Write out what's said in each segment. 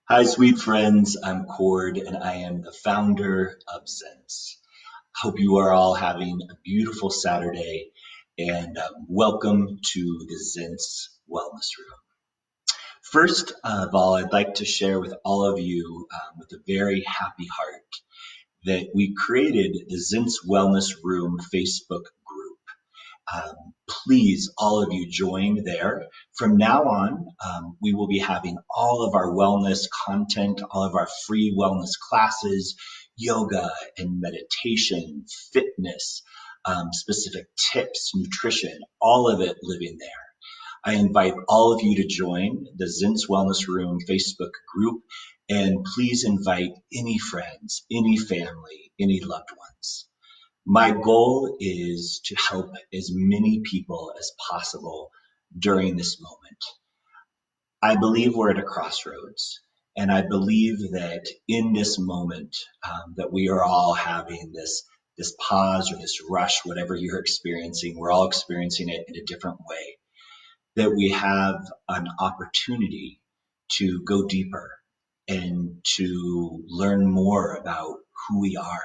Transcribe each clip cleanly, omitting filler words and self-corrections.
Hi, sweet friends. I'm Cord, and I am the founder of ZENTS. Hope you are all having a beautiful Saturday, and welcome to the ZENTS Wellness Room. First of all, I'd like to share with all of you, with a very happy heart, that we created the ZENTS Wellness Room Facebook group. Please, all of you, join there. From now on, we will be having all of our wellness content, all of our free wellness classes, yoga and meditation, fitness, specific tips, nutrition, all of it living there. I invite all of you to join the ZENTS Wellness Room Facebook group, and please invite any friends, any family, any loved ones. My goal is to help as many people as possible during this moment. I believe we're at a crossroads, and I believe that in this moment that we are all having this pause or this rush, whatever you're experiencing, we're all experiencing it in a different way, that we have an opportunity to go deeper and to learn more about who we are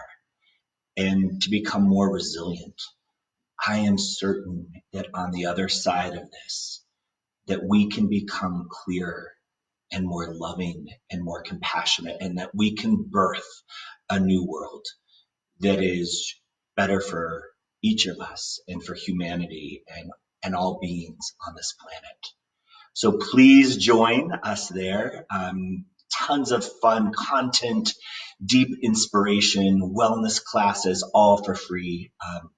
and to become more resilient. I am certain that on the other side of this, that we can become clearer and more loving and more compassionate, and that we can birth a new world that is better for each of us and for humanity and all beings on this planet. So please join us there. Tons of fun content, deep inspiration, wellness classes, all for free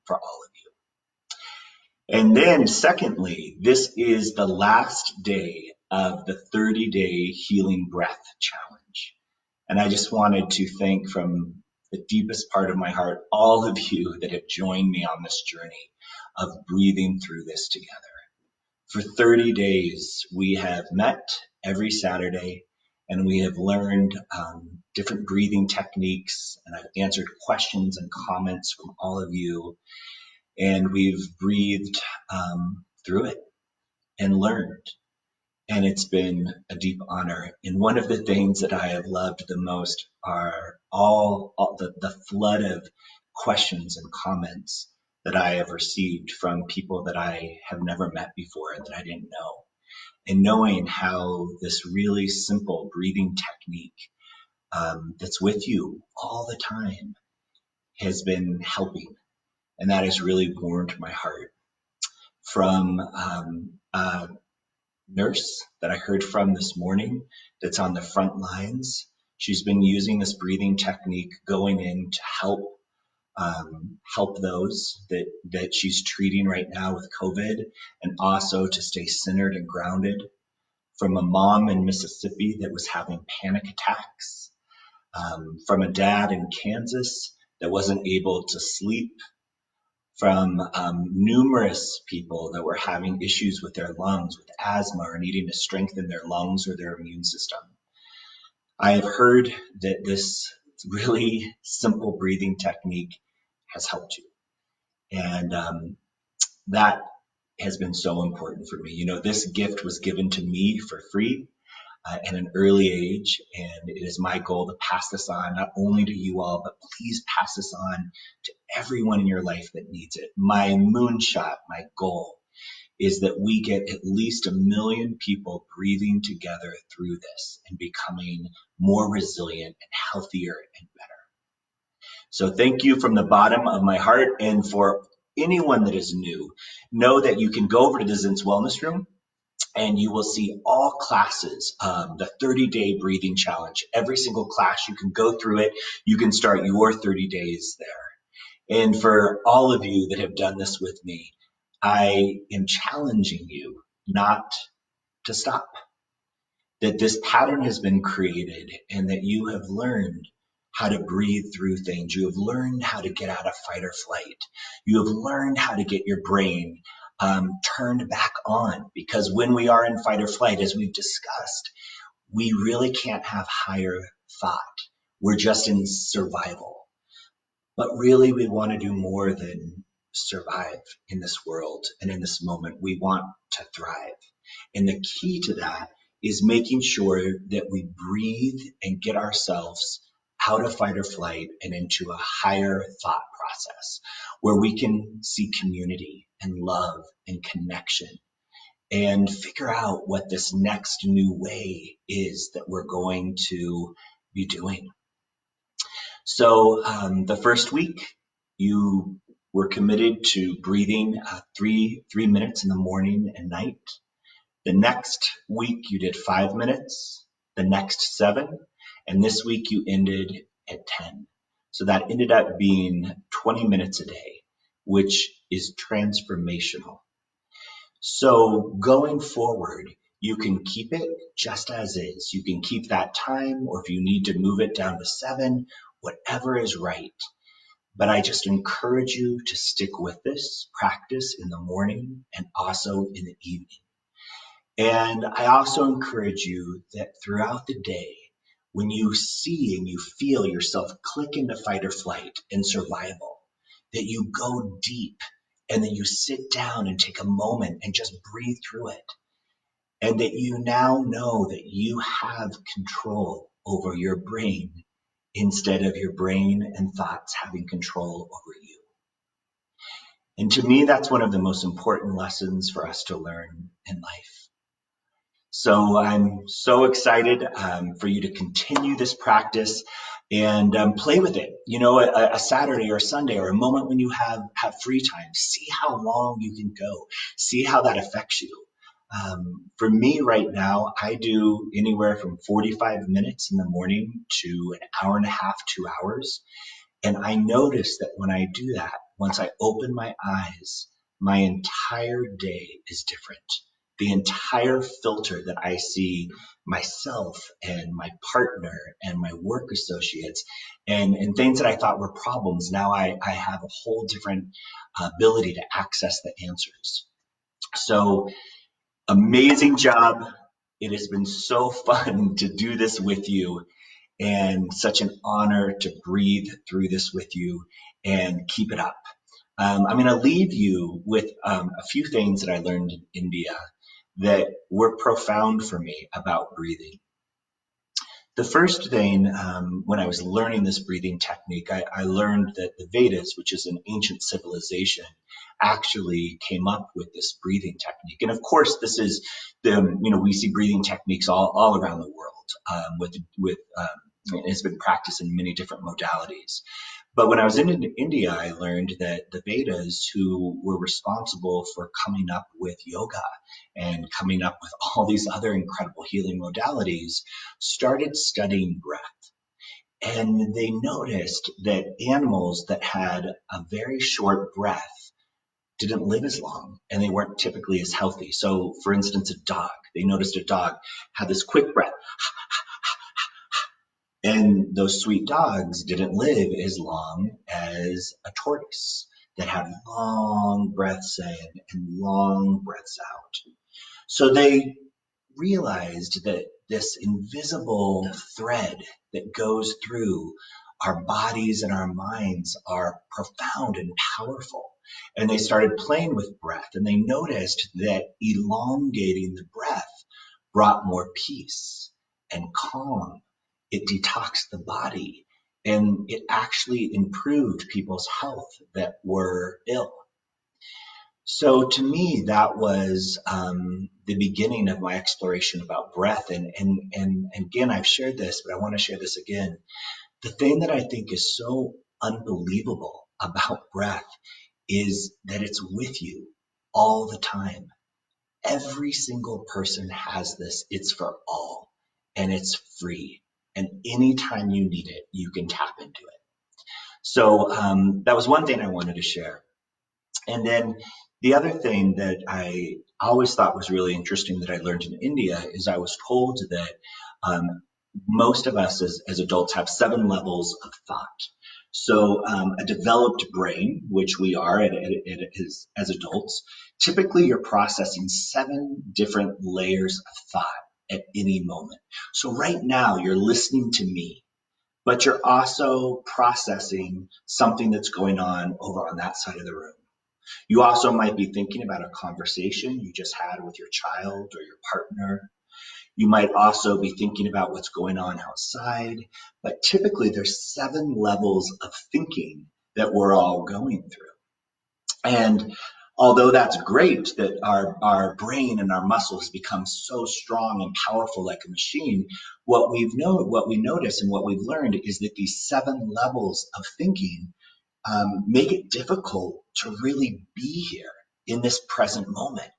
for all of you. And then secondly, this is the last day of the 30-day Healing Breath Challenge. And I just wanted to thank from the deepest part of my heart all of you that have joined me on this journey of breathing through this together. For 30 days, we have met every Saturday, and we have learned different breathing techniques, and I've answered questions and comments from all of you. And we've breathed through it and learned. And it's been a deep honor. And one of the things that I have loved the most are all the flood of questions and comments that I have received from people that I have never met before and that I didn't know. And knowing how this really simple breathing technique that's with you all the time has been helping. And that has really warmed my heart. From a nurse that I heard from this morning that's on the front lines. She's been using this breathing technique going in to help those that she's treating right now with COVID, and also to stay centered and grounded. From a mom in Mississippi that was having panic attacks. From a dad in Kansas that wasn't able to sleep. From numerous people that were having issues with their lungs, with asthma, or needing to strengthen their lungs or their immune system. I have heard that this really simple breathing technique has helped you. And that has been so important for me. You know, this gift was given to me for free at an early age, and it is my goal to pass this on not only to you all, but please pass this on to everyone in your life that needs it. My moonshot, my goal is that we get at least 1 million people breathing together through this and becoming more resilient and healthier and better. So thank you from the bottom of my heart. And for anyone that is new, know that you can go over to the ZENTS Wellness Room and you will see all classes, the 30-day breathing challenge. Every single class, you can go through it. You can start your 30 days there. And for all of you that have done this with me, I am challenging you not to stop. That this pattern has been created and that you have learned how to breathe through things. You have learned how to get out of fight or flight. You have learned how to get your brain turned back on, because when we are in fight or flight, as we've discussed, we really can't have higher thought. We're just in survival. But really, we want to do more than survive in this world and in this moment. We want to thrive. And the key to that is making sure that we breathe and get ourselves out of fight or flight and into a higher thought process where we can see community and love and connection and figure out what this next new way is that we're going to be doing. So the first week, you were committed to breathing 3 minutes in the morning and night. The next week, you did 5 minutes, the next 7, and this week you ended at 10. So that ended up being 20 minutes a day, which is transformational. So going forward, you can keep it just as is. You can keep that time, or if you need to move it down to 7, whatever is right. But I just encourage you to stick with this practice in the morning and also in the evening. And I also encourage you that throughout the day, when you see and you feel yourself click into fight or flight and survival, that you go deep and that you sit down and take a moment and just breathe through it. And that you now know that you have control over your brain instead of your brain and thoughts having control over you. And to me, that's one of the most important lessons for us to learn in life. So I'm so excited for you to continue this practice and play with it. You know, a Saturday or a Sunday or a moment when you have free time, see how long you can go, see how that affects you. For me right now, I do anywhere from 45 minutes in the morning to an hour and a half, 2 hours. And I notice that when I do that, once I open my eyes, my entire day is different. The entire filter that I see myself and my partner and my work associates and things that I thought were problems, now I have a whole different ability to access the answers. So amazing job. It has been so fun to do this with you and such an honor to breathe through this with you and keep it up. I'm going to leave you with a few things that I learned in India that were profound for me about breathing. The first thing, when I was learning this breathing technique, I learned that the Vedas, which is an ancient civilization, actually came up with this breathing technique. And of course, this is we see breathing techniques all around the world it's been practiced in many different modalities. But when I was in India, I learned that the Vedas, who were responsible for coming up with yoga and coming up with all these other incredible healing modalities, started studying breath. And they noticed that animals that had a very short breath didn't live as long and they weren't typically as healthy. So, for instance, a dog, they noticed a dog had this quick breath. And those sweet dogs didn't live as long as a tortoise that had long breaths in and long breaths out. So they realized that this invisible thread that goes through our bodies and our minds are profound and powerful. And they started playing with breath and they noticed that elongating the breath brought more peace and calm. It detoxed the body and it actually improved people's health that were ill. So to me, that was the beginning of my exploration about breath. And again, I've shared this, but I want to share this again. The thing that I think is so unbelievable about breath is that it's with you all the time. Every single person has this. It's for all and it's free. And anytime you need it, you can tap into it. So that was one thing I wanted to share. And then the other thing that I always thought was really interesting that I learned in India is I was told that most of us as adults have 7 levels of thought. So a developed brain, which we are as adults, typically you're processing 7 different layers of thought at any moment. So right now you're listening to me, but you're also processing something that's going on over on that side of the room. You also might be thinking about a conversation you just had with your child or your partner. You might also be thinking about what's going on outside, but typically there's 7 levels of thinking that we're all going through. And although that's great that our brain and our muscles become so strong and powerful like a machine, what we notice and what we've learned is that these 7 levels of thinking make it difficult to really be here in this present moment.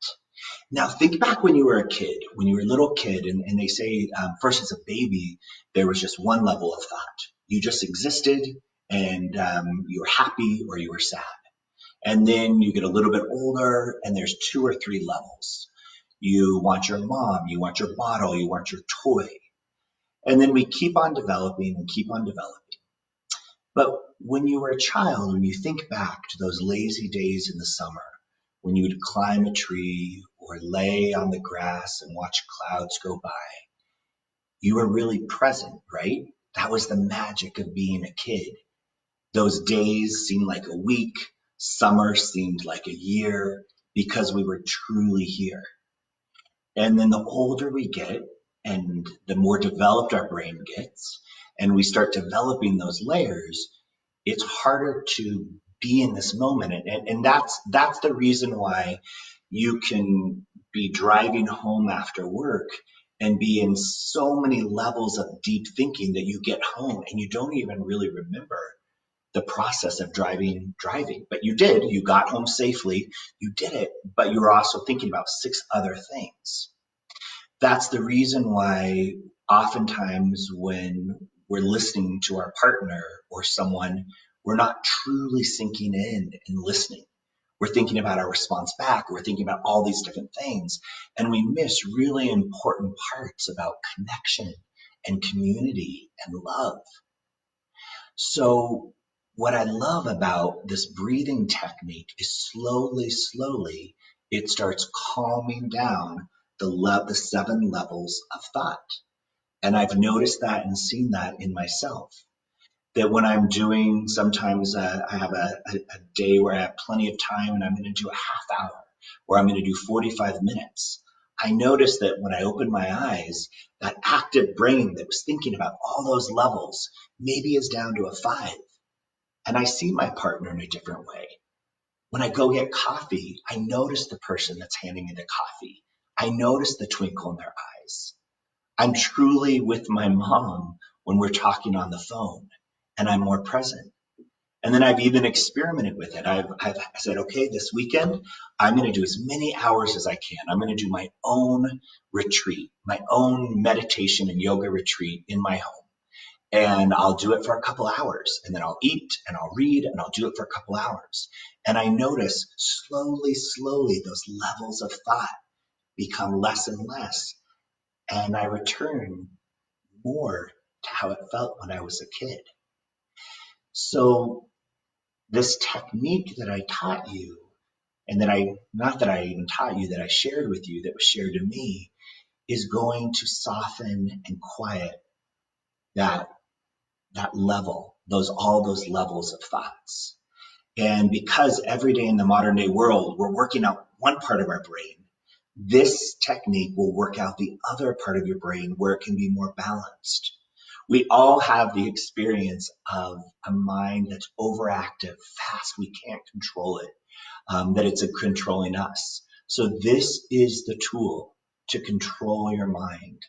Now, think back when you were a kid, when you were a little kid, and they say first as a baby, there was just one level of thought. You just existed and you were happy or you were sad. And then you get a little bit older and there's 2 or 3 levels. You want your mom, you want your bottle, you want your toy. And then we keep on developing and keep on developing. But when you were a child, when you think back to those lazy days in the summer, when you would climb a tree or lay on the grass and watch clouds go by, you were really present, right? That was the magic of being a kid. Those days seemed like a week, summer seemed like a year, because we were truly here. And then the older we get and the more developed our brain gets, and we start developing those layers, it's harder to be in this moment. And that's the reason why you can be driving home after work and be in so many levels of deep thinking that you get home and you don't even really remember the process of driving. But you did, you got home safely, you did it, but you were also thinking about 6 other things. That's the reason why oftentimes when we're listening to our partner or someone, we're not truly sinking in and listening. We're thinking about our response back. We're thinking about all these different things. And we miss really important parts about connection and community and love. So what I love about this breathing technique is slowly, it starts calming down the 7 levels of thought. And I've noticed that and seen that in myself. That when I'm doing, sometimes I have a day where I have plenty of time and I'm going to do a half hour or I'm going to do 45 minutes. I notice that when I open my eyes, that active brain that was thinking about all those levels maybe is down to a 5. And I see my partner in a different way. When I go get coffee, I notice the person that's handing me the coffee. I notice the twinkle in their eyes. I'm truly with my mom when we're talking on the phone and I'm more present. And then I've even experimented with it. I've said, okay, this weekend, I'm going to do as many hours as I can. I'm going to do my own retreat, my own meditation and yoga retreat in my home. And I'll do it for a couple hours and then I'll eat and I'll read and I'll do it for a couple hours. And I notice slowly, those levels of thought become less and less. And I return more to how it felt when I was a kid. So this technique that I taught you, and not that I even taught you, that I shared with you, that was shared to me, is going to soften and quiet that level, all those levels of thoughts. And because every day in the modern day world, we're working out one part of our brain, this technique will work out the other part of your brain where it can be more balanced. We all have the experience of a mind that's overactive, fast, we can't control it, that it's controlling us. So this is the tool to control your mind,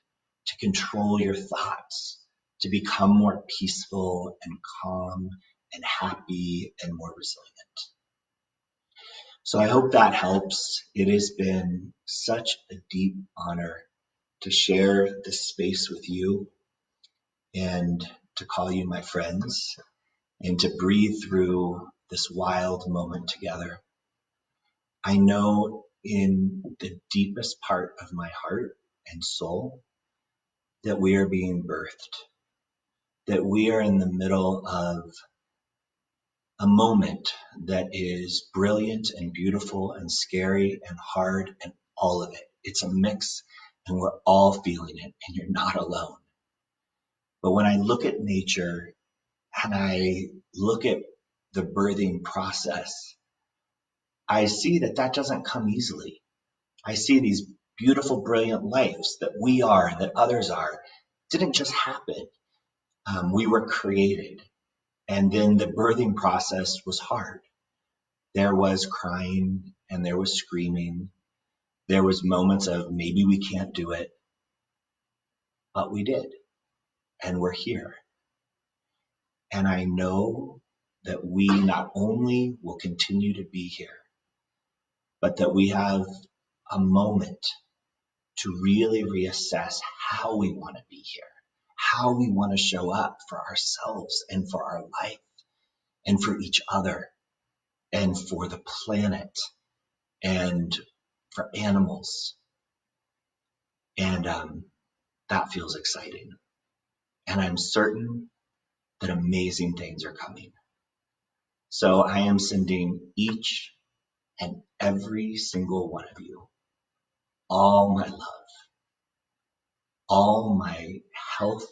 to control your thoughts, to become more peaceful and calm and happy and more resilient. So I hope that helps. It has been such a deep honor to share this space with you and to call you my friends and to breathe through this wild moment together. I know in the deepest part of my heart and soul that we are being birthed, that we are in the middle of a moment that is brilliant and beautiful and scary and hard and all of it. It's a mix and we're all feeling it and you're not alone. But when I look at nature and I look at the birthing process, I see that doesn't come easily. I see these beautiful, brilliant lives that we are and that others are didn't just happen. We were created. And then the birthing process was hard. There was crying and there was screaming. There was moments of maybe we can't do it, but we did. And we're here. And I know that we not only will continue to be here, but that we have a moment to really reassess how we want to be here, how we want to show up for ourselves and for our life and for each other and for the planet and for animals. And that feels exciting. And I'm certain that amazing things are coming. So I am sending each and every single one of you all my love, all my health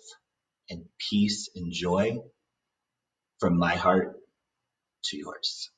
and peace and joy from my heart to yours.